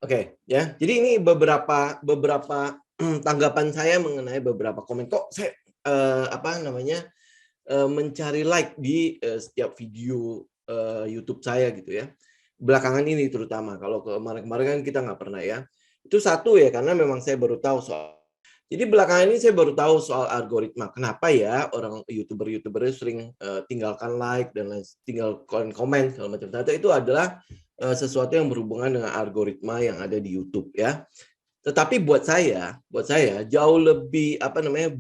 Oke, ya. Jadi ini beberapa tanggapan saya mengenai beberapa komen. Kok saya mencari like di setiap video YouTube saya gitu ya. Belakangan ini terutama. Kalau kemarin-kemarin kan kita nggak pernah ya. Itu satu ya, karena memang saya baru tahu soal. Jadi belakangan ini saya baru tahu soal algoritma. Kenapa ya orang YouTuber sering tinggalkan like dan tinggal komen segala macam. Ternyata itu adalah sesuatu yang berhubungan dengan algoritma yang ada di YouTube ya. Tetapi buat saya jauh lebih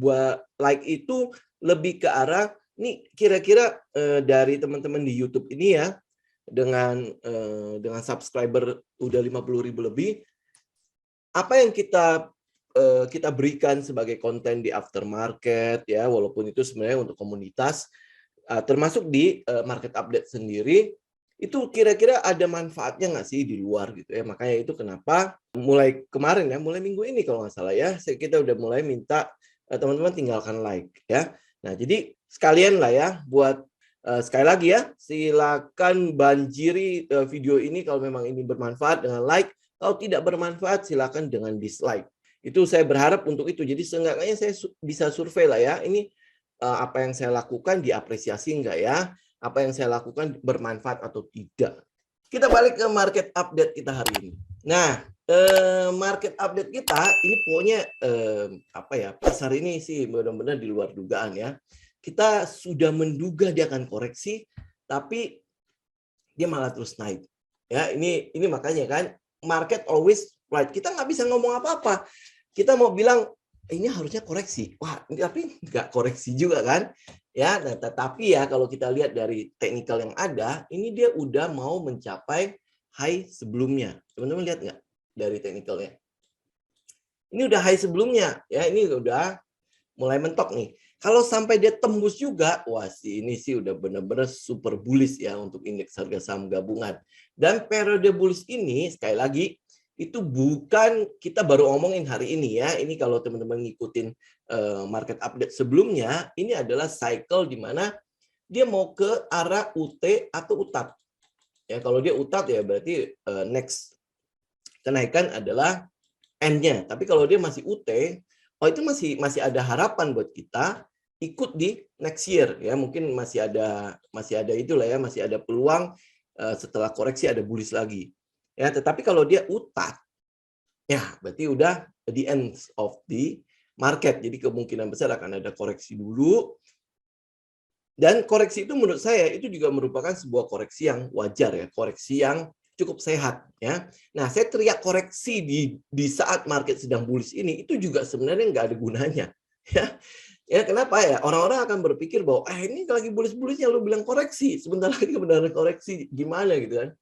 buat like itu lebih ke arah nih kira-kira dari teman-teman di YouTube ini ya dengan subscriber udah 50.000 lebih, apa yang kita berikan sebagai konten di aftermarket ya, walaupun itu sebenarnya untuk komunitas, termasuk di market update sendiri, itu kira-kira ada manfaatnya nggak sih di luar gitu ya. Makanya itu kenapa mulai kemarin ya, mulai minggu ini kalau nggak salah ya, kita udah mulai minta teman-teman tinggalkan like ya. Nah jadi sekalian lah ya buat sekali lagi ya, silakan banjiri video ini kalau memang ini bermanfaat dengan like, kalau tidak bermanfaat silakan dengan dislike. Itu saya berharap untuk itu. Jadi seenggaknya saya bisa survei lah ya, ini apa yang saya lakukan diapresiasi enggak ya? Apa yang saya lakukan bermanfaat atau tidak? Kita balik ke market update kita hari ini. Nah, market update kita ini pokoknya pasar ini sih benar-benar di luar dugaan ya. Kita sudah menduga dia akan koreksi, tapi dia malah terus naik. Ya, ini makanya kan market always right. Kita nggak bisa ngomong apa-apa. Kita mau bilang ini harusnya koreksi. Wah, tapi nggak koreksi juga kan? Ya, nah, tetapi ya kalau kita lihat dari teknikal yang ada, ini dia udah mau mencapai high sebelumnya. Teman-teman lihat nggak dari teknikalnya? Ini udah high sebelumnya, ya ini udah mulai mentok nih. Kalau sampai dia tembus juga, wah ini sih udah benar-benar super bullish ya untuk indeks harga saham gabungan. Dan periode bullish ini sekali lagi itu bukan kita baru ngomongin hari ini ya. Ini kalau teman-teman ngikutin market update sebelumnya, ini adalah cycle di mana dia mau ke arah UT atau UTAT. Ya kalau dia UTAT ya berarti next kenaikan adalah end-nya. Tapi kalau dia masih UT, itu masih ada harapan buat kita ikut di next year ya. Mungkin masih ada itulah ya, masih ada peluang setelah koreksi ada bullish lagi. Ya, tetapi kalau dia utat ya berarti udah the end of the market. Jadi kemungkinan besar akan ada koreksi dulu. Dan koreksi itu menurut saya itu juga merupakan sebuah koreksi yang wajar ya, koreksi yang cukup sehat ya. Nah, saya teriak koreksi di saat market sedang bullish ini itu juga sebenarnya nggak ada gunanya ya. Ya kenapa ya? Orang-orang akan berpikir bahwa ini lagi bullish-bullishnya lu bilang koreksi, sebentar lagi kebenaran koreksi gimana gitu kan.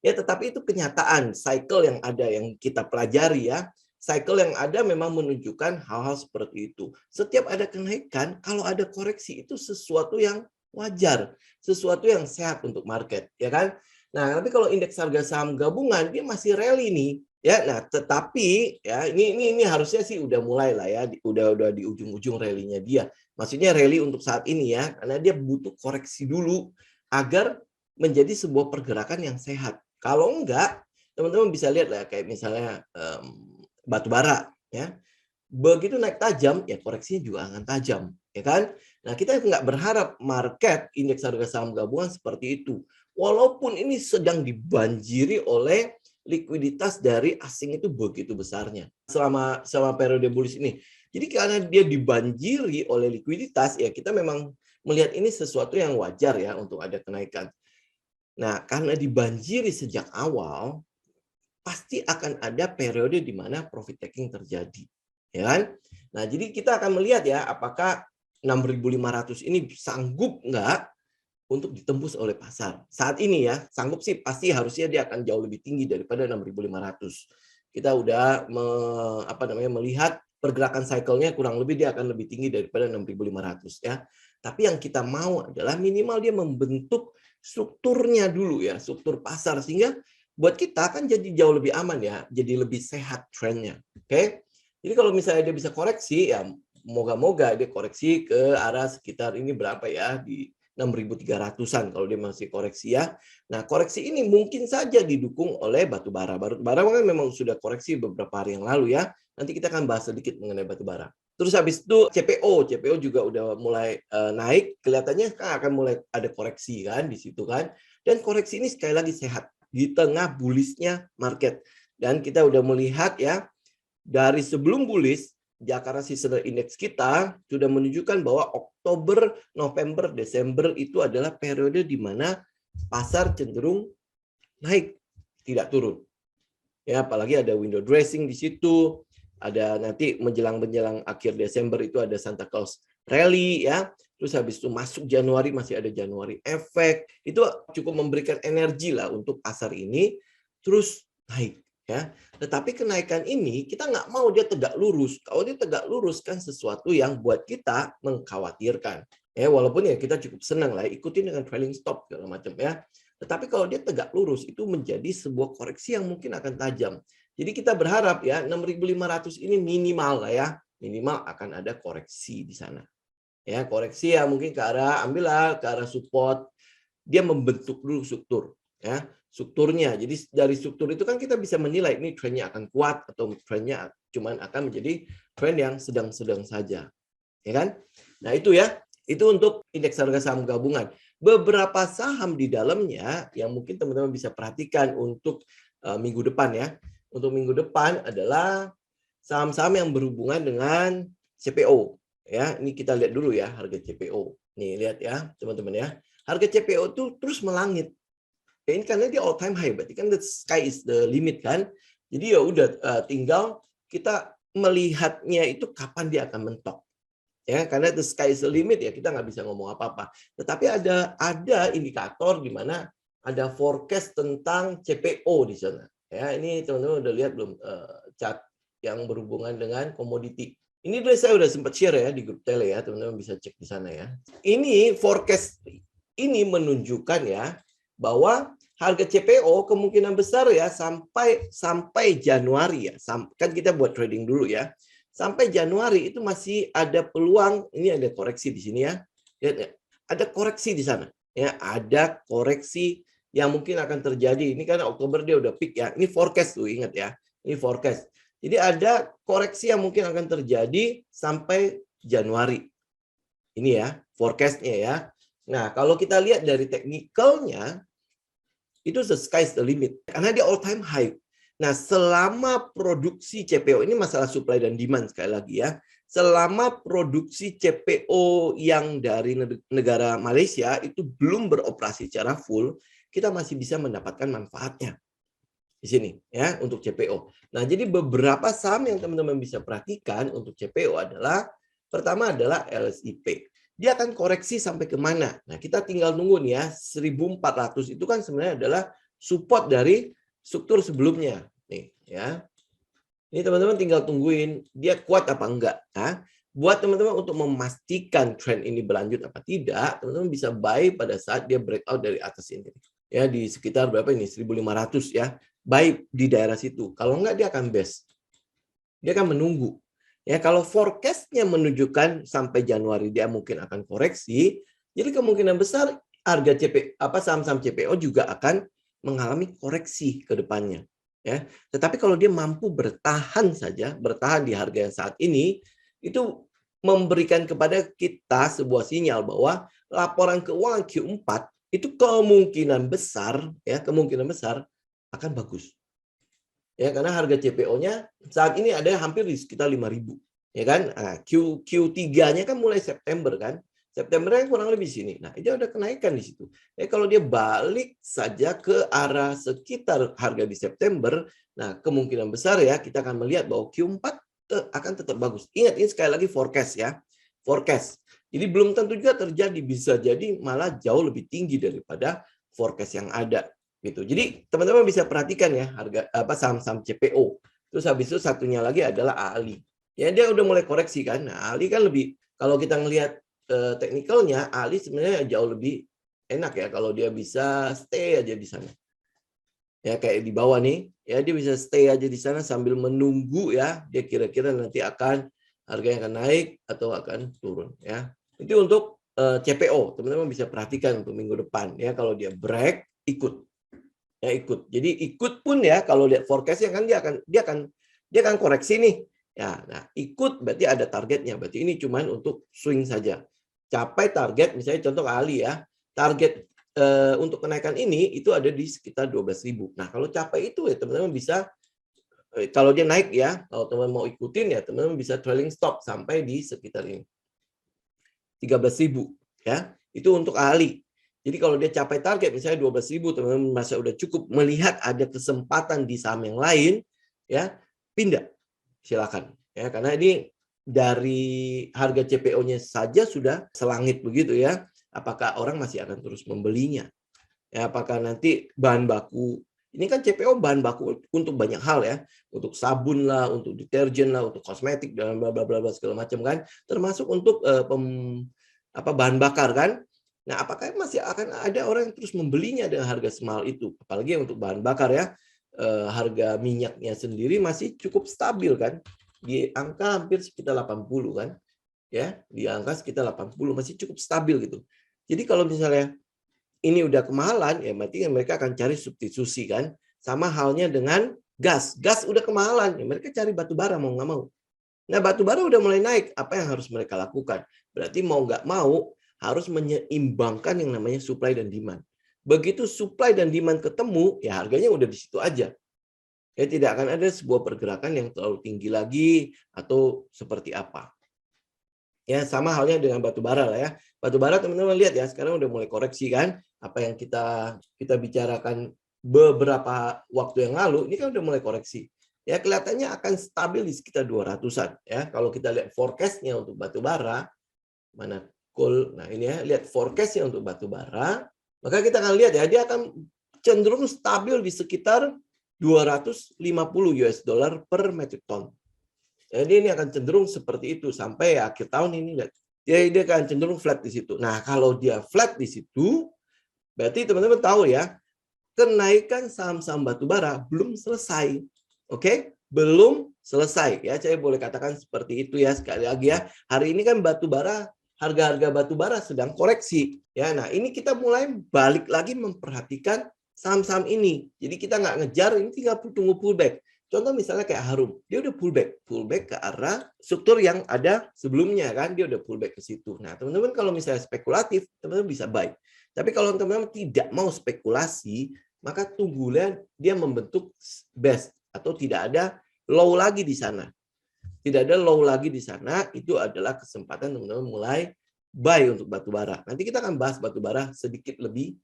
Ya, tetapi itu kenyataan cycle yang ada yang kita pelajari ya. Cycle yang ada memang menunjukkan hal-hal seperti itu. Setiap ada kenaikan, kalau ada koreksi itu sesuatu yang wajar, sesuatu yang sehat untuk market, ya kan? Nah, tapi kalau indeks harga saham gabungan dia masih rally nih, ya. Nah, tetapi ya ini harusnya sih udah mulai lah ya, udah di ujung-ujung rally-nya dia. Maksudnya rally untuk saat ini ya, karena dia butuh koreksi dulu agar menjadi sebuah pergerakan yang sehat. Kalau enggak, teman-teman bisa lihat lah kayak misalnya batu bara ya. Begitu naik tajam, ya koreksinya juga akan tajam, ya kan? Nah, kita nggak berharap market indeks harga saham gabungan seperti itu. Walaupun ini sedang dibanjiri oleh likuiditas dari asing itu begitu besarnya selama periode bullish ini. Jadi karena dia dibanjiri oleh likuiditas, ya kita memang melihat ini sesuatu yang wajar ya untuk ada kenaikan. Nah, karena dibanjiri sejak awal, pasti akan ada periode di mana profit taking terjadi. Ya kan? Nah, jadi kita akan melihat ya, apakah 6.500 ini sanggup nggak untuk ditembus oleh pasar. Saat ini ya, sanggup sih pasti harusnya dia akan jauh lebih tinggi daripada 6.500. Kita udah melihat pergerakan cycle-nya kurang lebih dia akan lebih tinggi daripada 6.500 ya. Tapi yang kita mau adalah minimal dia membentuk strukturnya dulu ya, struktur pasar sehingga buat kita kan jadi jauh lebih aman ya, jadi lebih sehat trennya. Oke. Jadi kalau misalnya dia bisa koreksi ya moga-moga dia koreksi ke arah sekitar ini berapa ya di 6.300-an kalau dia masih koreksi ya. Nah, koreksi ini mungkin saja didukung oleh batu bara. Batu bara kan memang sudah koreksi beberapa hari yang lalu ya. Nanti kita akan bahas sedikit mengenai batu bara. Terus habis itu CPO juga udah mulai naik, kelihatannya kan akan mulai ada koreksi kan di situ kan. Dan koreksi ini sekali lagi sehat di tengah bullish-nya market. Dan kita udah melihat ya, dari sebelum bullish, Jakarta Seasonal Index kita sudah menunjukkan bahwa Oktober, November, Desember itu adalah periode di mana pasar cenderung naik, tidak turun. Ya, apalagi ada window dressing di situ, ada nanti menjelang akhir Desember itu ada Santa Claus Rally ya. Terus habis itu masuk Januari masih ada Januari efek. Itu cukup memberikan energi lah untuk pasar ini terus naik ya. Tetapi kenaikan ini kita nggak mau dia tegak lurus. Kalau dia tegak lurus kan sesuatu yang buat kita mengkhawatirkan. Ya, walaupun ya kita cukup senang lah ikutin dengan trailing stop segala macam ya. Tetapi kalau dia tegak lurus itu menjadi sebuah koreksi yang mungkin akan tajam. Jadi kita berharap ya 6.500 ini minimal lah ya. Minimal akan ada koreksi di sana. Ya, koreksi ya mungkin ke arah ambillah ke arah support. Dia membentuk dulu struktur ya. Strukturnya. Jadi dari struktur itu kan kita bisa menilai ini trennya akan kuat atau trennya cuman akan menjadi tren yang sedang-sedang saja. Ya kan? Nah, itu ya. Itu untuk indeks harga saham gabungan. Beberapa saham di dalamnya yang mungkin teman-teman bisa perhatikan untuk minggu depan ya. Untuk minggu depan adalah saham-saham yang berhubungan dengan CPO. Ya, ini kita lihat dulu ya harga CPO. Nih lihat ya teman-teman ya. Harga CPO itu terus melangit. Ya, ini karena dia all time high, berarti kan the sky is the limit kan. Jadi ya udah tinggal kita melihatnya itu kapan dia akan mentok. Ya, karena the sky is the limit ya kita nggak bisa ngomong apa-apa. Tetapi ada indikator di mana ada forecast tentang CPO di sana. Ya, ini teman-teman udah lihat belum chart yang berhubungan dengan komoditi. Ini saya udah sempat share ya di grup tele ya, teman-teman bisa cek di sana ya. Ini forecast ini menunjukkan ya bahwa harga CPO kemungkinan besar ya sampai Januari ya. Kan kita buat trading dulu ya. Sampai Januari itu masih ada peluang, ini ada koreksi di sini ya. Lihat ya, ada koreksi di sana. Ya, ada koreksi yang mungkin akan terjadi. Ini kan Oktober dia udah peak ya. Ini forecast tuh, ingat ya. Ini forecast. Jadi ada koreksi yang mungkin akan terjadi sampai Januari. Ini ya, forecast-nya ya. Nah, kalau kita lihat dari teknikalnya, itu the sky is the limit. Karena dia all time high. Nah, selama produksi CPO, ini masalah supply dan demand sekali lagi ya. Selama produksi CPO yang dari negara Malaysia itu belum beroperasi secara full, kita masih bisa mendapatkan manfaatnya di sini ya untuk CPO. Nah, jadi beberapa saham yang teman-teman bisa perhatikan untuk CPO adalah pertama adalah LSIP. Dia akan koreksi sampai kemana? Nah, kita tinggal nunggu nih ya. 1.400 itu kan sebenarnya adalah support dari struktur sebelumnya. Nih ya. Ini teman-teman tinggal tungguin dia kuat apa enggak. Nah, buat teman-teman untuk memastikan tren ini berlanjut apa tidak, teman-teman bisa buy pada saat dia breakout dari atas ini. Ya, di sekitar berapa ini? 1.500 ya. Buy di daerah situ. Kalau enggak dia akan best. Dia akan menunggu. Ya, kalau forecast-nya menunjukkan sampai Januari dia mungkin akan koreksi, jadi kemungkinan besar harga saham-saham CPO juga akan mengalami koreksi ke depannya. Ya, tetapi kalau dia mampu bertahan di harga yang saat ini, itu memberikan kepada kita sebuah sinyal bahwa laporan keuangan Q4 itu kemungkinan besar akan bagus. Ya, karena harga CPO-nya saat ini ada hampir di sekitar 5.000, ya kan? Nah, Q3-nya kan mulai September kan? September yang kurang lebih sini. Nah, itu ada kenaikan di situ. Kalau dia balik saja ke arah sekitar harga di September, nah kemungkinan besar ya kita akan melihat bahwa Q4 akan tetap bagus. Ingat ini sekali lagi forecast ya. Forecast. Jadi belum tentu juga terjadi, bisa jadi malah jauh lebih tinggi daripada forecast yang ada. Gitu. Jadi teman-teman bisa perhatikan ya harga saham-saham CPO. Terus habis itu satunya lagi adalah ALI. Ya dia udah mulai koreksi kan. Nah, ALI kan lebih kalau kita ngelihat teknikalnya, ALI sebenarnya jauh lebih enak ya kalau dia bisa stay aja di sana. Ya kayak di bawah nih, ya dia bisa stay aja di sana sambil menunggu ya dia kira-kira nanti harganya akan naik atau akan turun ya. Itu untuk CPO, teman-teman bisa perhatikan untuk minggu depan ya, kalau dia break ikut. Ya ikut. Jadi ikut pun ya kalau lihat forecast-nya kan dia akan koreksi nih. Ya, nah ikut berarti ada targetnya. Berarti ini cuman untuk swing saja. Capai target misalnya contoh kali ya. Target untuk kenaikan ini itu ada di sekitar 12.000. Nah, kalau capai itu ya teman-teman bisa kalau dia naik ya, kalau teman-teman mau ikutin ya teman-teman bisa trailing stop sampai di sekitar ini. 13.000 ya. Itu untuk ahli. Jadi kalau dia capai target misalnya 12.000, teman-teman merasa udah cukup melihat ada kesempatan di saham yang lain, ya pindah, silakan. Ya karena ini dari harga CPO-nya saja sudah selangit begitu ya. Apakah orang masih akan terus membelinya? Ya, apakah nanti bahan baku ini kan CPO bahan baku untuk banyak hal ya, untuk sabun lah, untuk deterjen lah, untuk kosmetik dan bla bla bla segala macam kan, termasuk untuk bahan bakar kan. Nah, apakah masih akan ada orang yang terus membelinya dengan harga semahal itu? Apalagi untuk bahan bakar ya, harga minyaknya sendiri masih cukup stabil kan, di angka hampir sekitar 80 kan, ya, di angka sekitar 80 masih cukup stabil gitu. Jadi kalau misalnya ini udah kemahalan, ya berarti mereka akan cari substitusi kan. Sama halnya dengan gas. Gas udah kemahalan, ya mereka cari batu bara mau nggak mau. Nah, batu bara udah mulai naik. Apa yang harus mereka lakukan? Berarti mau nggak mau harus menyeimbangkan yang namanya supply dan demand. Begitu supply dan demand ketemu, ya harganya udah di situ aja. Ya tidak akan ada sebuah pergerakan yang terlalu tinggi lagi atau seperti apa. Ya sama halnya dengan batu bara lah ya. Batu bara teman-teman lihat ya, sekarang udah mulai koreksi kan. Apa yang kita bicarakan beberapa waktu yang lalu, ini kan udah mulai koreksi. Ya kelihatannya akan stabil di sekitar 200-an ya. Kalau kita lihat forecast-nya untuk batu bara, mana coal. Nah, ini ya, lihat forecast-nya untuk batu bara, maka kita akan lihat ya, dia akan cenderung stabil di sekitar 250 US dollar per metric ton. Jadi ini akan cenderung seperti itu sampai akhir tahun ini lihat. Dia akan cenderung flat di situ. Nah, kalau dia flat di situ, berarti teman-teman tahu ya, kenaikan saham-saham batubara belum selesai. Oke? Belum selesai ya. Saya boleh katakan seperti itu ya sekali lagi ya. Hari ini kan batubara, harga-harga batubara sedang koreksi ya. Nah, ini kita mulai balik lagi memperhatikan saham-saham ini. Jadi kita nggak ngejar, ini tinggal tunggu pullback. Contoh misalnya kayak Harum, dia udah pullback ke arah struktur yang ada sebelumnya kan, dia udah pullback ke situ. Nah, teman-teman kalau misalnya spekulatif, teman-teman bisa buy. Tapi kalau teman-teman tidak mau spekulasi, maka tunggulah dia membentuk base atau tidak ada low lagi di sana. Tidak ada low lagi di sana, itu adalah kesempatan teman-teman mulai buy untuk batubara. Nanti kita akan bahas batubara sedikit lebih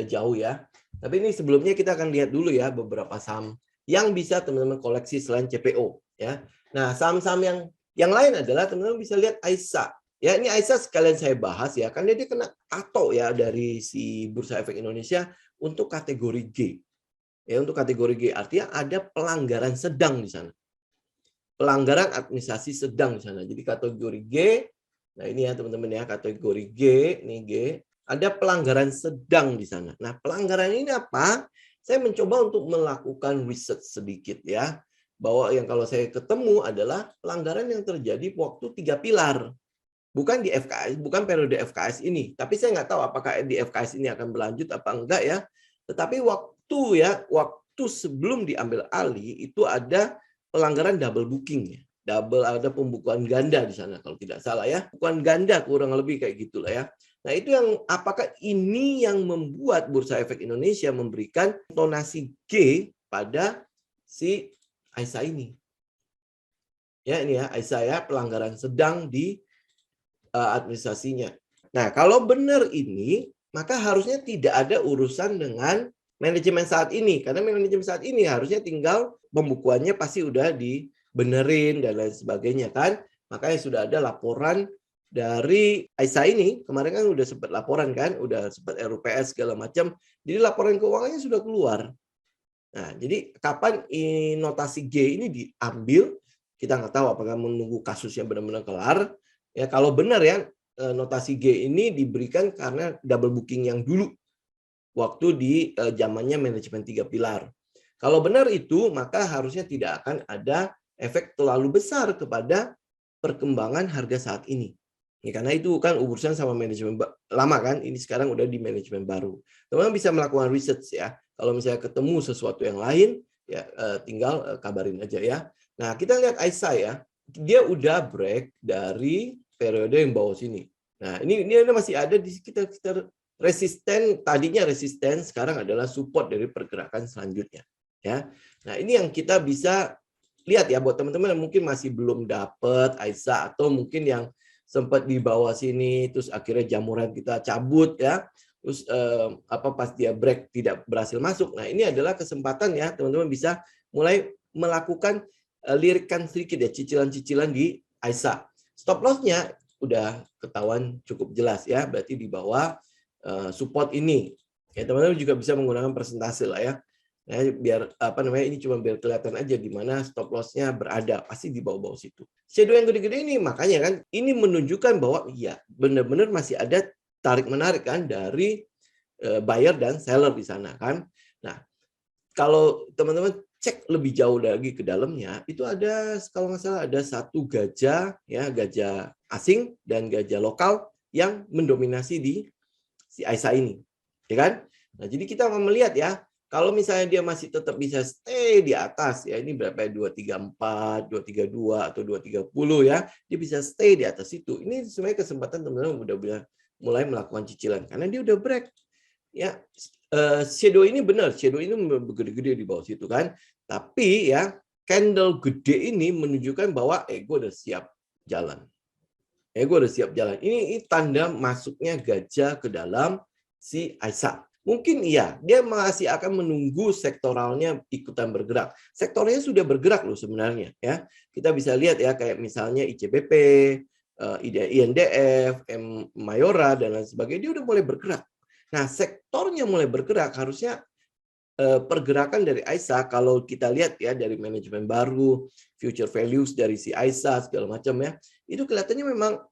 jauh ya. Tapi ini sebelumnya kita akan lihat dulu ya beberapa saham yang bisa teman-teman koleksi selain CPO ya. Nah, saham-saham yang lain adalah teman-teman bisa lihat AISA. Ya, ini AISA sekalian saya bahas ya, karena dia kena tato ya dari si Bursa Efek Indonesia untuk kategori G. Ya, untuk kategori G artinya ada pelanggaran sedang di sana. Pelanggaran administrasi sedang di sana. Jadi kategori G, nah ini ya teman-teman ya, kategori G, ini G, ada pelanggaran sedang di sana. Nah, pelanggaran ini apa? Saya mencoba untuk melakukan riset sedikit ya, bahwa yang kalau saya ketemu adalah pelanggaran yang terjadi waktu 3 pilar. Bukan di FKS, bukan periode FKS ini. Tapi saya nggak tahu apakah di FKS ini akan berlanjut apa enggak ya. Tetapi waktu sebelum diambil alih itu ada pelanggaran double booking ya. Ada pembukuan ganda di sana kalau tidak salah ya. Bukan ganda kurang lebih kayak gitulah ya. Nah, itu yang apakah ini yang membuat Bursa Efek Indonesia memberikan tonasi G pada si AISA ini. Ya, ini ya AISA ya, pelanggaran sedang di administrasinya. Nah, kalau benar ini, maka harusnya tidak ada urusan dengan manajemen saat ini. Karena manajemen saat ini harusnya tinggal pembukuannya pasti udah dibenerin dan lain sebagainya kan. Makanya sudah ada laporan dari AISA ini. Kemarin kan udah sempat laporan kan, udah sempat RUPS segala macam. Jadi laporan keuangannya sudah keluar. Nah, jadi kapan notasi G ini diambil, kita nggak tahu apakah menunggu kasusnya benar-benar kelar. Ya, kalau benar ya notasi G ini diberikan karena double booking yang dulu waktu di zamannya manajemen 3 pilar. Kalau benar itu, maka harusnya tidak akan ada efek terlalu besar kepada perkembangan harga saat ini. Ya, karena itu kan urusan sama manajemen lama kan, ini sekarang udah di manajemen baru. Teman-teman bisa melakukan research ya. Kalau misalnya ketemu sesuatu yang lain, ya tinggal kabarin aja ya. Nah, kita lihat Aisyah ya. Dia udah break dari periode yang bawah sini. Nah, ini masih ada di sekitar resisten, tadinya resisten, sekarang adalah support dari pergerakan selanjutnya. Ya. Nah, ini yang kita bisa lihat ya buat teman-teman yang mungkin masih belum dapat Aisyah atau mungkin yang sempat di bawah sini, terus akhirnya jamuran kita cabut ya, terus pas dia break tidak berhasil masuk. Nah, ini adalah kesempatan ya teman-teman bisa mulai melakukan lirikan sedikit ya cicilan-cicilan di Aisyah. Stop loss-nya udah ketahuan cukup jelas ya, berarti di bawah support ini. Ya, teman-teman juga bisa menggunakan persentase lah ya. Nah, biar ini cuma biar kelihatan aja di mana stop loss-nya berada, pasti di bawah-bawah situ. Shadow yang gede-gede ini makanya kan ini menunjukkan bahwa ya benar-benar masih ada tarik menarik kan dari buyer dan seller di sana kan. Nah, kalau teman-teman cek lebih jauh lagi ke dalamnya, itu ada kalau nggak salah ada satu gajah ya, gajah asing dan gajah lokal yang mendominasi di si Aisyah ini. Ya kan? Nah, jadi kita mau melihat ya, kalau misalnya dia masih tetap bisa stay di atas, ya ini berapa ya, 234, 232, atau 230 ya, dia bisa stay di atas itu. Ini sebenarnya kesempatan teman-teman udah mulai melakukan cicilan, karena dia udah break. Ya, shadow ini benar, shadow ini gede-gede di bawah situ kan. Tapi ya, candle gede ini menunjukkan bahwa gue udah siap jalan. Gue udah siap jalan. Ini tanda masuknya gajah ke dalam si Aisyah. Mungkin iya, dia masih akan menunggu sektoralnya ikutan bergerak. Sektornya sudah bergerak loh sebenarnya ya. Kita bisa lihat ya kayak misalnya ICBP, INDF, Mayora dan lain sebagainya, dia udah mulai bergerak. Nah, sektornya mulai bergerak, harusnya pergerakan dari Aisyah kalau kita lihat ya dari manajemen baru, future values dari si Aisyah segala macam ya, itu kelihatannya memang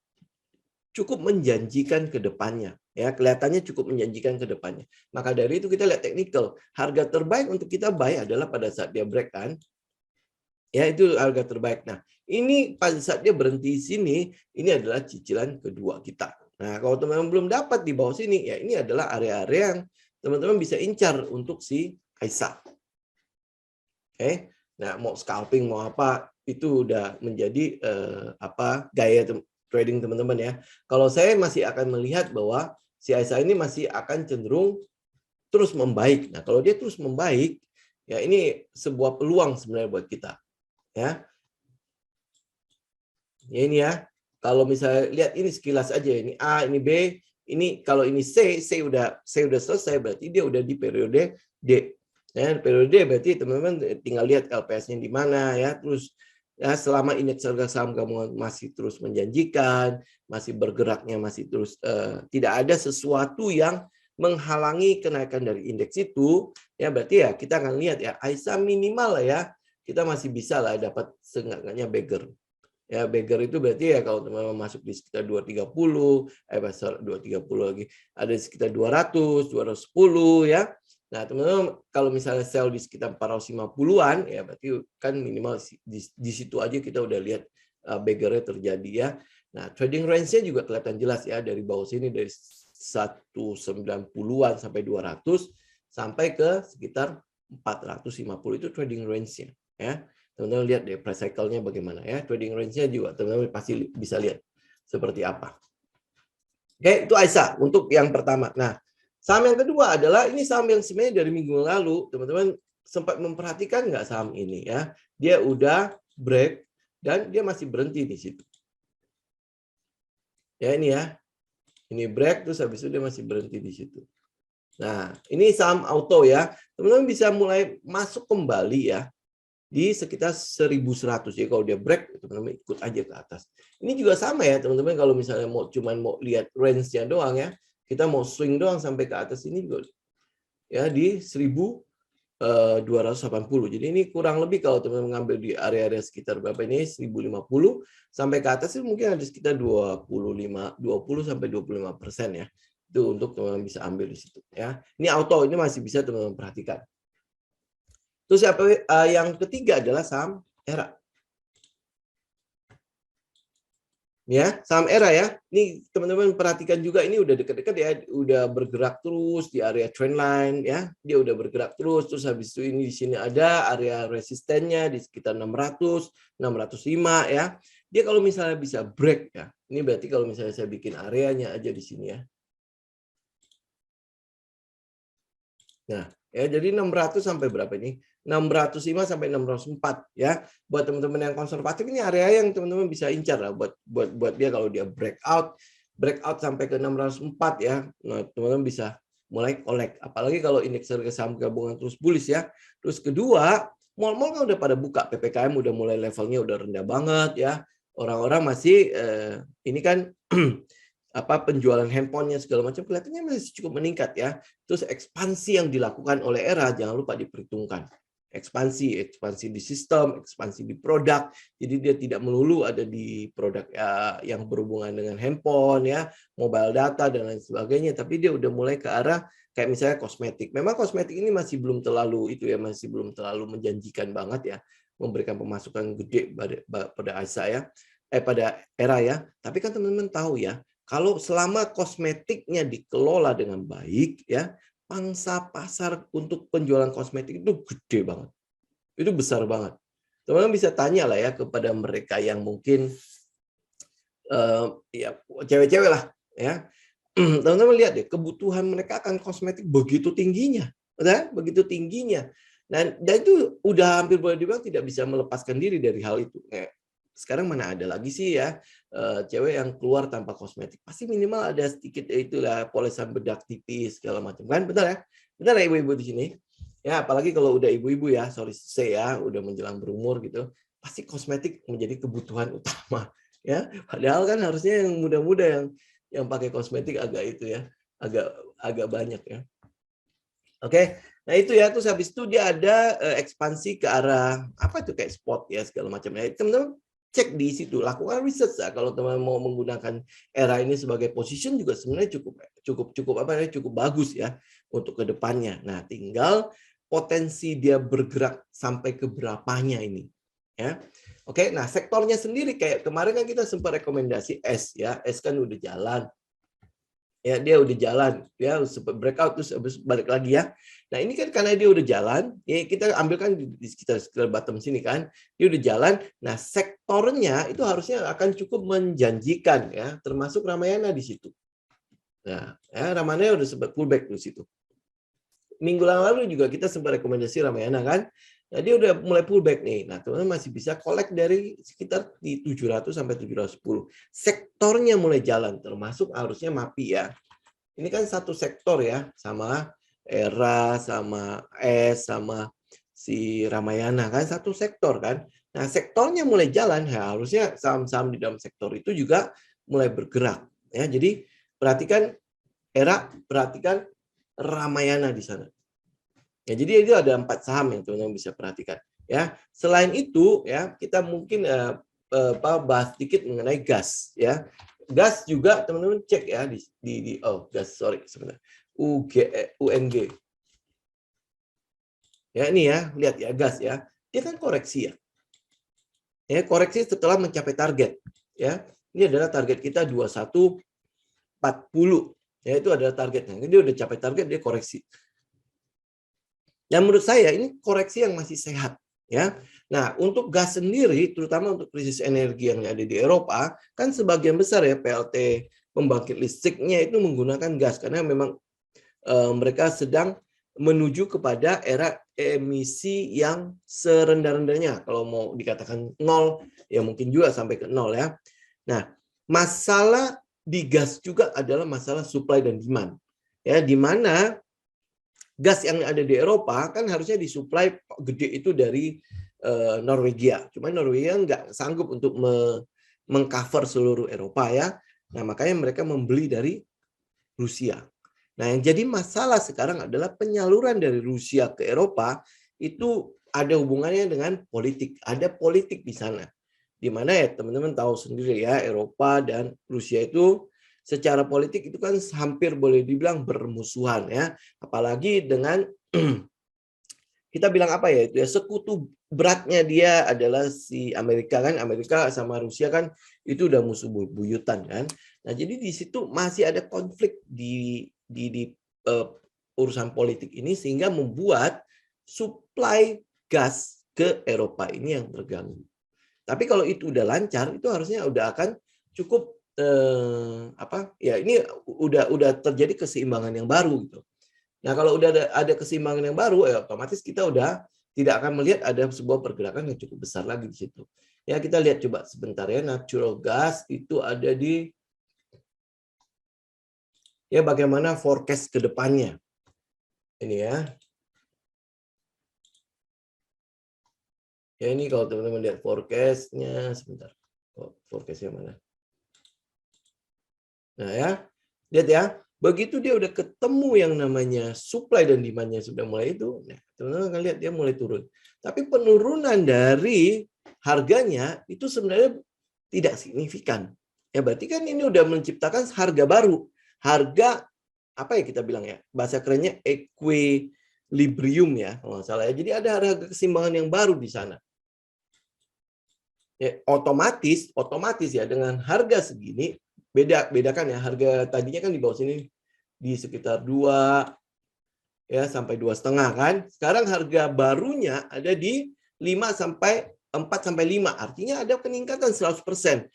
cukup menjanjikan ke depannya. Ya, kelihatannya cukup menjanjikan ke depannya. Maka dari itu kita lihat technical. Harga terbaik untuk kita buy adalah pada saat dia break kan. Ya, itu harga terbaik. Nah, ini pada saat dia berhenti di sini, ini adalah cicilan kedua kita. Nah, kalau teman-teman belum dapat di bawah sini, ya ini adalah area-area yang teman-teman bisa incar untuk si Aisyah. Oke. Nah, mau scalping mau apa itu udah menjadi gaya trading teman-teman ya. Kalau saya masih akan melihat bahwa si Aisyah ini masih akan cenderung terus membaik. Nah, kalau dia terus membaik, ya ini sebuah peluang sebenarnya buat kita. Ya. Ya ini ya. Kalau misalnya lihat ini sekilas aja, ini A, ini B, ini kalau ini C udah selesai, berarti dia udah di periode D. Ya, periode D berarti teman-teman tinggal lihat LPS-nya di mana ya. Terus ya selama indeks harga saham kamu masih terus menjanjikan, masih bergeraknya masih terus tidak ada sesuatu yang menghalangi kenaikan dari indeks itu, ya berarti ya kita akan lihat ya Aisyah minimal lah ya, kita masih bisa lah dapat seenggaknya beggar. Ya, beggar itu berarti ya kalau teman-teman masuk di sekitar 230, pasar 230 lagi, ada di sekitar 200, 210 ya. Nah, teman-teman kalau misalnya sell di sekitar 450-an, ya berarti kan minimal di situ aja kita udah lihat beggarnya terjadi ya. Nah, trading range-nya juga kelihatan jelas ya dari bawah sini dari 190-an sampai 200 sampai ke sekitar 450 itu trading range-nya ya. Teman-teman lihat deh price cycle-nya bagaimana ya. Trading range-nya juga teman-teman pasti bisa lihat seperti apa. Oke, itu Aisyah untuk yang pertama. Nah, saham yang kedua adalah ini saham yang sebenarnya dari minggu lalu teman-teman sempat memperhatikan nggak saham ini ya. Dia udah break dan dia masih berhenti di situ. Ya ini ya. Ini break terus habis itu dia masih berhenti di situ. Nah, ini saham auto ya. Teman-teman bisa mulai masuk kembali ya di sekitar 1100 ya. Kalau dia break teman-teman ikut aja ke atas. Ini juga sama ya teman-teman, kalau misalnya cuman mau lihat range-nya doang ya, kita mau swing doang sampai ke atas ini juga ya di 1280. Jadi ini kurang lebih kalau teman-teman mengambil di area-area sekitar berapa ini 1050 sampai ke atas itu mungkin ada sekitar 20 sampai 25% ya. Itu untuk teman-teman bisa ambil di situ ya. Ini auto, ini masih bisa teman-teman perhatikan. Terus yang ketiga adalah saham ERA. Ya, saham ERA ya. Ini teman-teman perhatikan juga, ini udah dekat-dekat ya, udah bergerak terus di area trendline ya. Dia udah bergerak terus habis itu ini di sini ada area resistennya di sekitar 600, 605 ya. Dia kalau misalnya bisa break ya. Ini berarti kalau misalnya saya bikin areanya aja di sini ya. Nah, ya jadi 600 sampai berapa ini? 605 sampai 604 ya. Buat teman-teman yang konservatif ini area yang teman-teman bisa incar lah buat dia kalau dia breakout sampai ke 604 ya. Nah, teman-teman bisa mulai collect. Apalagi kalau indeks harga saham gabungan terus bullish ya. Terus kedua, mall-mall kan udah pada buka, PPKM udah mulai levelnya udah rendah banget ya. Orang-orang masih ini kan penjualan handphonenya segala macam kelihatannya masih cukup meningkat ya. Terus ekspansi yang dilakukan oleh ERA jangan lupa diperhitungkan. Ekspansi di sistem, ekspansi di produk. Jadi dia tidak melulu ada di produk yang berhubungan dengan handphone ya, mobile data dan lain sebagainya, tapi dia udah mulai ke arah kayak misalnya kosmetik. Memang kosmetik ini masih belum terlalu masih belum terlalu menjanjikan banget ya, memberikan pemasukan gede pada ASA ya, pada ERA ya. Tapi kan teman-teman tahu ya, kalau selama kosmetiknya dikelola dengan baik, ya pangsa pasar untuk penjualan kosmetik itu gede banget, itu besar banget. Teman-teman bisa tanya lah ya kepada mereka yang mungkin ya cewek-cewek lah, ya. Teman-teman lihat deh, kebutuhan mereka akan kosmetik begitu tingginya, begitu tingginya. Dan itu udah hampir boleh dibilang tidak bisa melepaskan diri dari hal itu. Sekarang mana ada lagi sih ya cewek yang keluar tanpa kosmetik, pasti minimal ada sedikit itulah polesan bedak tipis segala macam kan, benar ya ibu-ibu di sini ya, apalagi kalau udah ibu-ibu ya, sorry say ya, udah menjelang berumur gitu, pasti kosmetik menjadi kebutuhan utama ya, padahal kan harusnya yang muda-muda yang pakai kosmetik agak itu ya, agak banyak ya. Oke, nah itu ya, terus habis itu dia ada ekspansi ke arah apa itu kayak spot ya segala macam ya, teman-teman cek di situ, lakukan research ya. Kalau teman mau menggunakan ERA ini sebagai position juga sebenarnya cukup bagus ya untuk kedepannya. Nah, tinggal potensi dia bergerak sampai ke berapanya ini ya. Oke, nah sektornya sendiri kayak kemarin kan kita sempat rekomendasi S ya, S kan udah jalan. Ya, dia udah jalan, ya sempat breakout terus balik lagi ya. Nah, ini kan karena dia udah jalan, ya kita ambilkan di sekitar bottom sini kan, dia udah jalan. Nah, sektornya itu harusnya akan cukup menjanjikan ya, termasuk Ramayana di situ. Nah, ya, Ramayana udah sempat pullback di situ. Minggu lalu juga kita sempat rekomendasi Ramayana kan. Nah, dia udah mulai pullback nih. Nah, teman-teman masih bisa collect dari sekitar di 700 sampai 710. Sektornya mulai jalan, termasuk harusnya MAPI ya. Ini kan satu sektor ya, sama ERA, sama S, sama si Ramayana kan satu sektor kan. Nah, sektornya mulai jalan, ya harusnya saham-saham di dalam sektor itu juga mulai bergerak ya. Jadi perhatikan ERA, perhatikan Ramayana di sana. Ya, jadi itu ada 4 saham yang teman-teman bisa perhatikan ya. Selain itu ya, kita mungkin bahas sedikit mengenai gas ya. Gas juga teman-teman cek ya gas, sorry sebentar. UNG. Ya ini ya, lihat ya gas ya. Dia kan koreksi ya. Ya, koreksi setelah mencapai target ya. Ini adalah target kita 2140. Ya, itu adalah targetnya. Dia udah capai target, dia koreksi. Dan menurut saya ini koreksi yang masih sehat ya. Nah, untuk gas sendiri terutama untuk krisis energi yang ada di Eropa, kan sebagian besar ya PLT pembangkit listriknya itu menggunakan gas karena memang mereka sedang menuju kepada era emisi yang serendah-rendahnya. Kalau mau dikatakan nol, ya mungkin juga sampai ke nol ya. Nah, masalah di gas juga adalah masalah supply dan demand. Ya, di mana gas yang ada di Eropa kan harusnya disuplai gede itu dari Norwegia. Cuma Norwegia nggak sanggup untuk mengcover seluruh Eropa ya. Nah, makanya mereka membeli dari Rusia. Nah, yang jadi masalah sekarang adalah penyaluran dari Rusia ke Eropa itu ada hubungannya dengan politik. Ada politik di sana. Di mana ya teman-teman tahu sendiri ya, Eropa dan Rusia itu secara politik itu kan hampir boleh dibilang bermusuhan ya. Apalagi dengan kita bilang apa ya, itu ya, sekutu beratnya dia adalah si Amerika kan. Amerika sama Rusia kan itu udah musuh buyutan kan. Nah, jadi di situ masih ada konflik di urusan politik ini, sehingga membuat suplai gas ke Eropa ini yang terganggu. Tapi kalau itu udah lancar, itu harusnya udah akan cukup ini udah terjadi keseimbangan yang baru gitu. Nah, kalau udah ada keseimbangan yang baru, ya otomatis kita udah tidak akan melihat ada sebuah pergerakan yang cukup besar lagi di situ. Ya, kita lihat coba sebentar ya, natural gas itu ada di ya bagaimana forecast ke depannya. Ini ya. Ya, ini kalau teman-teman lihat forecast-nya sebentar. Oh, forecast-nya mana? Nah ya, lihat ya, begitu dia udah ketemu yang namanya supply dan demand-nya sudah mulai itu, nah, teman-teman akan lihat dia mulai turun. Tapi penurunan dari harganya itu sebenarnya tidak signifikan. Ya berarti kan ini udah menciptakan harga baru. Harga apa ya kita bilang ya? Bahasa kerennya equilibrium ya, kalau nggak salah ya. Jadi ada harga keseimbangan yang baru di sana. Ya, otomatis ya dengan harga segini bedakan ya, harga tadinya kan di bawah sini di sekitar 2 ya sampai 2,5 kan. Sekarang harga barunya ada di 4 sampai 5. Artinya ada peningkatan 100%.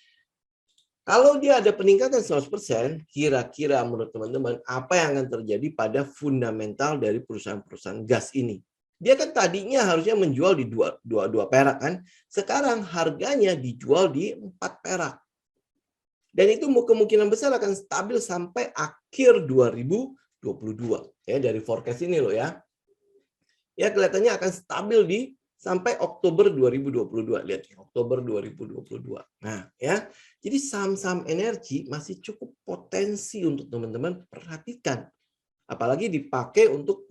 Kalau dia ada peningkatan 100%, kira-kira menurut teman-teman apa yang akan terjadi pada fundamental dari perusahaan-perusahaan gas ini? Dia kan tadinya harusnya menjual di 2 perak kan. Sekarang harganya dijual di 4 perak. Dan itu kemungkinan besar akan stabil sampai akhir 2022. Ya, dari forecast ini loh ya. Ya, kelihatannya akan stabil di sampai Oktober 2022. Lihat, Oktober 2022. Nah, ya. Jadi saham-saham energi masih cukup potensi untuk teman-teman perhatikan. Apalagi dipakai untuk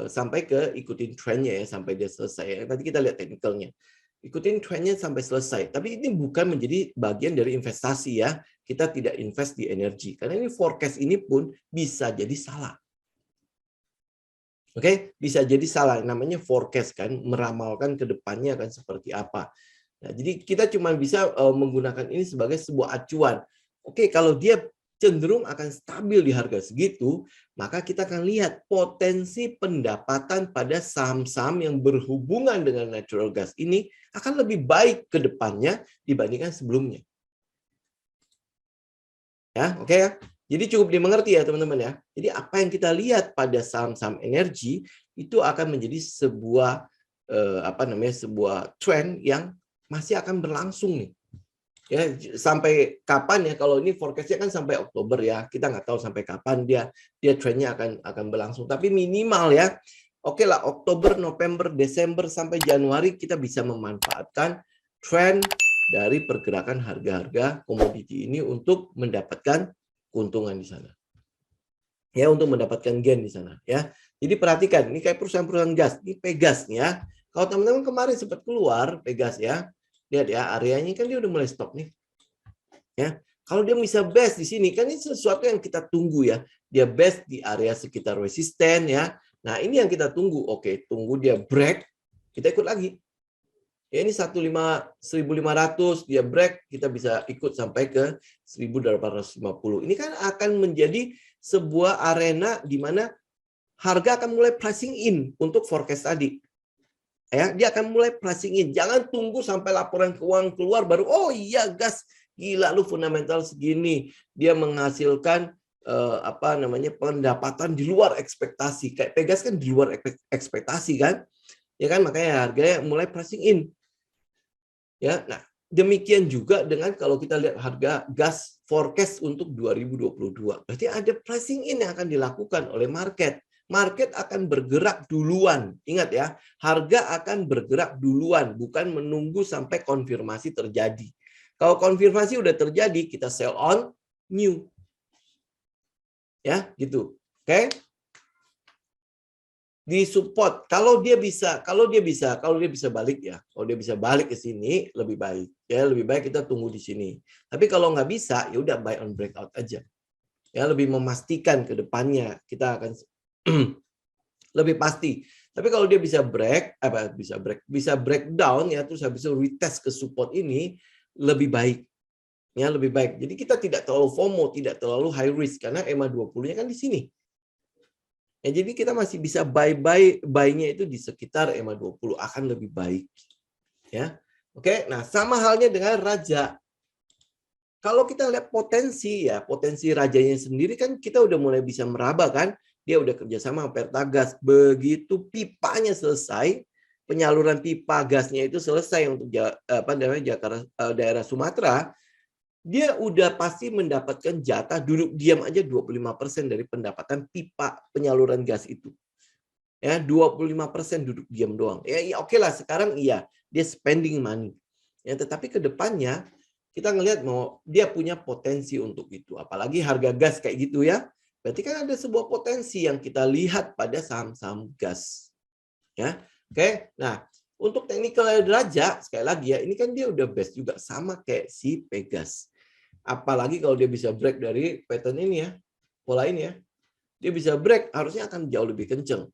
sampai ke ikutin trennya ya, sampai dia selesai. Tadi kita lihat teknikalnya. Ikutin trennya sampai selesai. Tapi ini bukan menjadi bagian dari investasi ya. Kita tidak invest di energi. Karena ini forecast ini pun bisa jadi salah. Oke, bisa jadi salah. Namanya forecast kan, meramalkan ke depannya akan seperti apa. Nah, jadi kita cuma bisa menggunakan ini sebagai sebuah acuan. Oke, kalau dia cenderung akan stabil di harga segitu, maka kita akan lihat potensi pendapatan pada saham-saham yang berhubungan dengan natural gas ini akan lebih baik ke depannya dibandingkan sebelumnya. Ya, oke ya. Jadi cukup dimengerti ya teman-teman ya. Jadi apa yang kita lihat pada saham-saham energi itu akan menjadi sebuah sebuah tren yang masih akan berlangsung nih. Ya, sampai kapan ya, kalau ini forecast-nya kan sampai Oktober ya, kita nggak tahu sampai kapan dia trennya akan berlangsung, tapi minimal ya, oke lah, Oktober, November, Desember sampai Januari kita bisa memanfaatkan tren dari pergerakan harga-harga komoditi ini untuk mendapatkan keuntungan di sana, ya, untuk mendapatkan gain di sana ya. Jadi perhatikan, ini kayak perusahaan-perusahaan gas, ini Pegas ya, kalau teman-teman kemarin sempat keluar Pegas ya, lihat ya, areanya kan dia udah mulai stop nih. Ya, kalau dia bisa best di sini, kan ini sesuatu yang kita tunggu ya. Dia best di area sekitar resisten ya. Nah, ini yang kita tunggu. Oke, tunggu dia break, kita ikut lagi. Ya, ini 1.500 dia break, kita bisa ikut sampai ke 1.850. Ini kan akan menjadi sebuah arena di mana harga akan mulai pricing in untuk forecast tadi. Ya, dia akan mulai pricing in. Jangan tunggu sampai laporan keuangan keluar baru, oh iya gas, gila lu fundamental segini. Dia menghasilkan pendapatan di luar ekspektasi. Kayak Pegas kan di luar ekspektasi kan? Ya kan, makanya harganya mulai pricing in. Ya, nah, demikian juga dengan kalau kita lihat harga gas forecast untuk 2022. Berarti ada pricing in yang akan dilakukan oleh market. Market akan bergerak duluan. Ingat ya, harga akan bergerak duluan, bukan menunggu sampai konfirmasi terjadi. Kalau konfirmasi udah terjadi, kita sell on new. Ya, gitu. Oke? Di support. Kalau dia bisa balik ya. Kalau dia bisa balik ke sini lebih baik. Ya, lebih baik kita tunggu di sini. Tapi kalau nggak bisa, ya udah buy on breakout aja. Ya, lebih memastikan ke depannya kita akan lebih pasti. Tapi kalau dia bisa bisa breakdown ya, terus habis itu retest ke support ini lebih baik. Ya, lebih baik. Jadi kita tidak terlalu FOMO, tidak terlalu high risk karena EMA 20-nya kan di sini. Ya, jadi kita masih bisa buy-nya itu di sekitar EMA 20 akan lebih baik. Ya. Oke, nah sama halnya dengan raja. Kalau kita lihat potensi rajanya sendiri kan kita udah mulai bisa meraba kan, dia udah kerjasama sama Pertagas. Begitu pipanya selesai, penyaluran pipa gasnya itu selesai untuk Jakarta, daerah Sumatera, dia udah pasti mendapatkan jatah duduk diam aja 25% dari pendapatan pipa penyaluran gas itu. Ya, 25% duduk diam doang. Ya, oke lah sekarang iya, dia spending money. Ya, tetapi ke depannya kita ngelihat mau dia punya potensi untuk itu. Apalagi harga gas kayak gitu ya. Berarti kan ada sebuah potensi yang kita lihat pada saham-saham gas. Ya. Oke. Nah, untuk teknikal raja sekali lagi ya, ini kan dia udah best juga sama kayak si Pegas. Apalagi kalau dia bisa break dari pattern ini ya, pola ini ya. Dia bisa break, harusnya akan jauh lebih kenceng.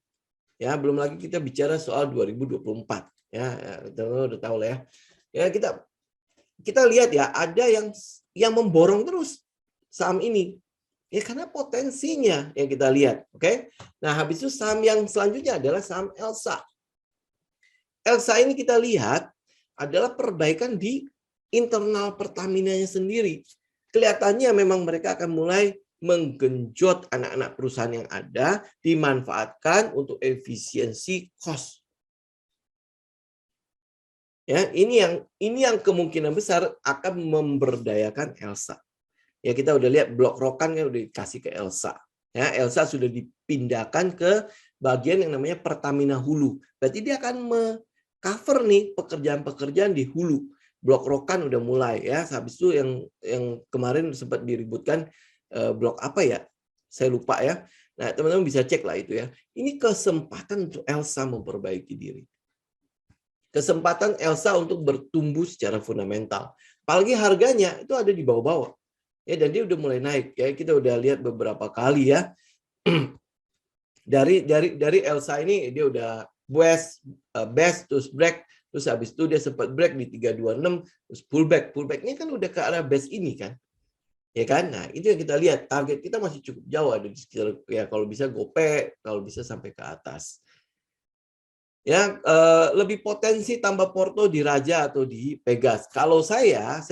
Ya, belum lagi kita bicara soal 2024. Ya, udah tahu lah ya. Ya, kita lihat ya, ada yang memborong terus saham ini. Ya karena potensinya yang kita lihat, oke? Nah, habis itu saham yang selanjutnya adalah saham Elsa. Elsa ini kita lihat adalah perbaikan di internal Pertamina-nya sendiri. Kelihatannya memang mereka akan mulai menggenjot anak-anak perusahaan yang ada, dimanfaatkan untuk efisiensi cost. Ya, ini yang kemungkinan besar akan memberdayakan Elsa. Ya, kita udah lihat blok rokan kan udah dikasih ke Elsa. Ya, Elsa sudah dipindahkan ke bagian yang namanya Pertamina Hulu. Berarti dia akan cover nih pekerjaan-pekerjaan di hulu. Blok rokan udah mulai ya. Habis itu yang kemarin sempat diributkan blok apa ya? Saya lupa ya. Nah, teman-teman bisa cek lah itu ya. Ini kesempatan untuk Elsa memperbaiki diri. Kesempatan Elsa untuk bertumbuh secara fundamental. Apalagi harganya itu ada di bawah-bawah. Ya, dan dia udah mulai naik ya. Kita udah lihat beberapa kali ya. dari Elsa ini dia udah best terus break, terus habis itu dia sempat break di 326 terus pullbacknya kan udah ke arah best ini kan, ya kan. Nah itu yang kita lihat, target kita masih cukup jauh, ada di sekitar ya kalau bisa gope, kalau bisa sampai ke atas ya. Lebih potensi tambah porto di Raja atau di Pegas. Kalau saya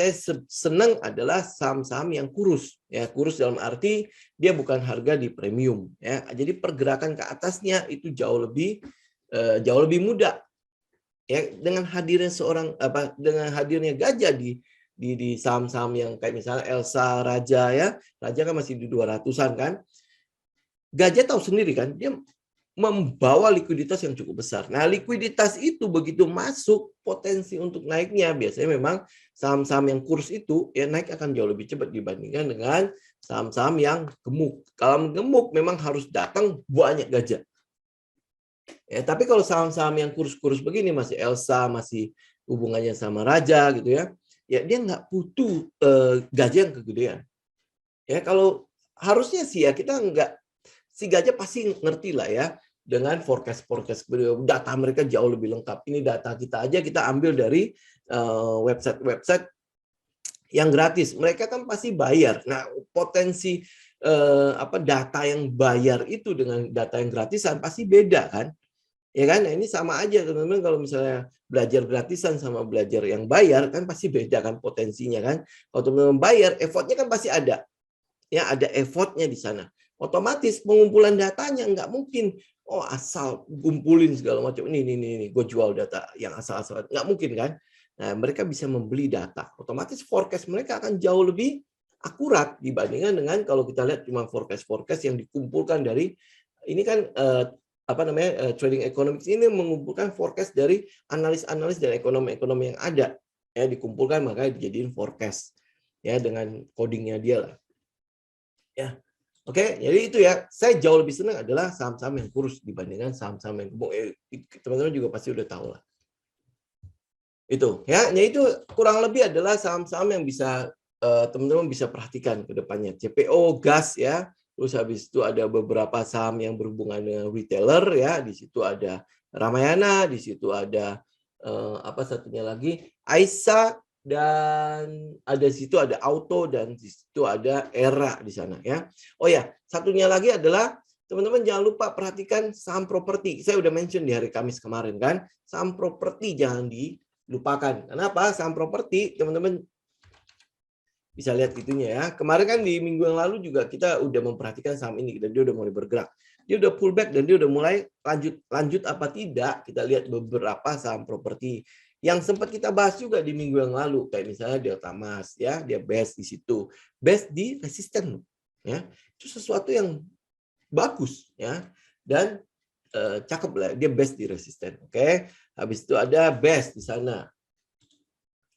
senang adalah saham-saham yang kurus ya, kurus dalam arti dia bukan harga di premium ya, jadi pergerakan ke atasnya itu jauh lebih mudah ya, dengan hadirnya Gajah di saham-saham yang kayak misalnya Elsa, Raja ya. Raja kan masih di 200-an kan. Gajah tahu sendiri kan, dia membawa likuiditas yang cukup besar. Nah, likuiditas itu begitu masuk, potensi untuk naiknya biasanya memang saham-saham yang kurs itu ya naik akan jauh lebih cepat dibandingkan dengan saham-saham yang gemuk. Kalau gemuk memang harus datang banyak Gajah. Ya, tapi kalau saham-saham yang kurus-kurus begini, masih Elsa, masih hubungannya sama Raja gitu ya, ya dia nggak butuh Gajah yang kegedean. Ya kalau harusnya sih ya kita nggak, si Gajah pasti ngerti lah ya dengan forecast data mereka jauh lebih lengkap. Ini data kita aja kita ambil dari website yang gratis. Mereka kan pasti bayar. Nah, potensi data yang bayar itu dengan data yang gratisan pasti beda kan? Ya kan? Nah, ini sama aja teman-teman, kalau misalnya belajar gratisan sama belajar yang bayar kan pasti beda kan potensinya kan. Kalau teman-teman bayar, effortnya kan pasti ada. Ya, ada effortnya di sana. Otomatis pengumpulan datanya nggak mungkin asal kumpulin segala macam. Ini gue jual data yang asal-asal. Nggak mungkin kan? Nah, mereka bisa membeli data. Otomatis forecast mereka akan jauh lebih akurat dibandingkan dengan kalau kita lihat cuma forecast yang dikumpulkan dari ini kan trading economics ini mengumpulkan forecast dari analis-analis dan ekonomi-ekonomi yang ada ya, dikumpulkan makanya dijadiin forecast ya dengan codingnya dia lah ya. Oke, jadi itu ya, saya jauh lebih senang adalah saham-saham yang kurus dibandingkan saham-saham yang gemuk. Teman-teman juga pasti udah tahu lah. Itu ya, itu kurang lebih adalah saham-saham yang bisa teman-teman bisa perhatikan ke depannya. CPO, gas ya. Terus habis itu ada beberapa saham yang berhubungan dengan retailer ya. Di situ ada Ramayana, di situ ada apa satunya lagi, Aisa, dan ada di situ ada Auto, dan di situ ada Era di sana ya. Oh ya, satunya lagi adalah teman-teman jangan lupa perhatikan saham properti. Saya udah mention di hari Kamis kemarin kan, saham properti jangan dilupakan. Kenapa? Saham properti, teman-teman bisa lihat itunya ya. Kemarin kan di minggu yang lalu juga kita udah memperhatikan saham ini dan dia udah mulai bergerak. Dia udah pullback dan dia udah mulai lanjut apa tidak. Kita lihat beberapa saham properti yang sempat kita bahas juga di minggu yang lalu, kayak misalnya Delta Mas ya, dia best di situ, best di resisten ya. Itu sesuatu yang bagus ya, dan cakep lah, dia best di resisten. Oke. Habis itu ada best di sana.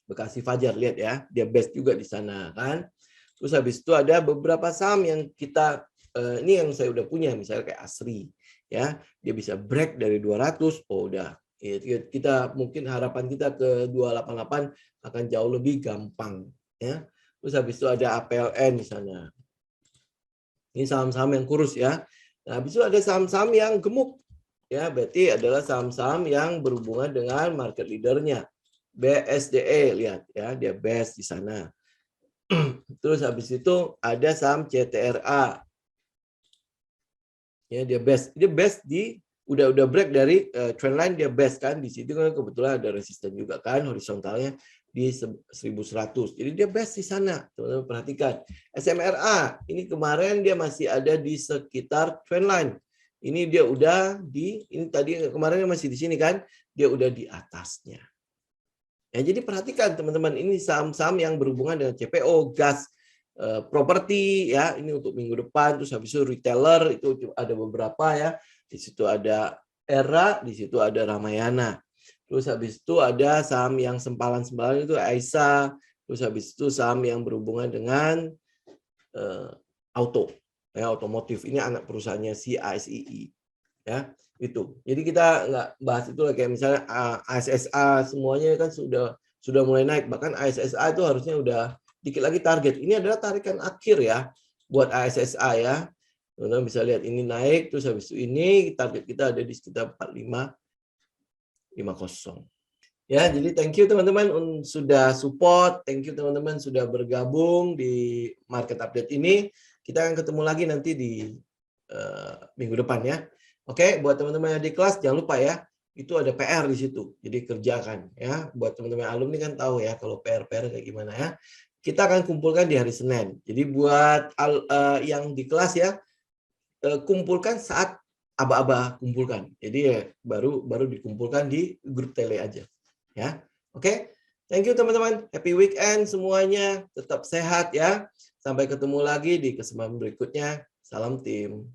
Bekasi Fajar, lihat ya, dia best juga di sana kan. Terus habis itu ada beberapa saham yang kita ini yang saya udah punya, misalnya kayak Asri ya, dia bisa break dari 200, oh udah kita mungkin harapan kita ke 288 akan jauh lebih gampang ya. Terus habis itu ada APLN di sana. Ini saham-saham yang kurus ya. Nah, habis itu ada saham-saham yang gemuk ya, berarti adalah saham-saham yang berhubungan dengan market leadernya. BSDE, lihat ya, dia best di sana. Terus habis itu ada saham CTRA. Ya, dia best di udah break dari trendline, dia best kan. Di situ kan kebetulan ada resisten juga kan, horizontalnya di 1100. Jadi dia best di sana. Teman-teman perhatikan. SMRA ini kemarin dia masih ada di sekitar trendline. Ini dia udah ini tadi kemarin masih di sini kan, dia udah di atasnya. Ya, jadi perhatikan teman-teman, ini saham-saham yang berhubungan dengan CPO, gas, properti ya, ini untuk minggu depan. Terus habis itu retailer itu ada beberapa ya. Di situ ada Era, di situ ada Ramayana. Terus habis itu ada saham yang sempalan-sempalan itu Aisa. Terus habis itu saham yang berhubungan dengan auto, ya, otomotif. Ini anak perusahaannya si ASII. Ya, itu. Jadi kita nggak bahas itu kayak misalnya ASSA semuanya kan sudah mulai naik, bahkan ASSA itu harusnya udah dikit lagi target. Ini adalah tarikan akhir ya buat ASSA ya. Teman-teman bisa lihat ini naik, terus habis itu ini target kita ada di sekitar 4550. Ya, jadi thank you teman-teman sudah support, thank you teman-teman sudah bergabung di market update ini. Kita akan ketemu lagi nanti di minggu depan ya. Oke, buat teman-teman yang di kelas jangan lupa ya, itu ada PR di situ. Jadi kerjakan ya. Buat teman-teman alumni kan tahu ya kalau PR kayak gimana ya. Kita akan kumpulkan di hari Senin. Jadi buat yang di kelas ya, kumpulkan saat aba-aba kumpulkan. Jadi ya baru dikumpulkan di grup tele aja. Ya. Oke. Thank you teman-teman. Happy weekend semuanya. Tetap sehat ya. Sampai ketemu lagi di kesempatan berikutnya. Salam tim.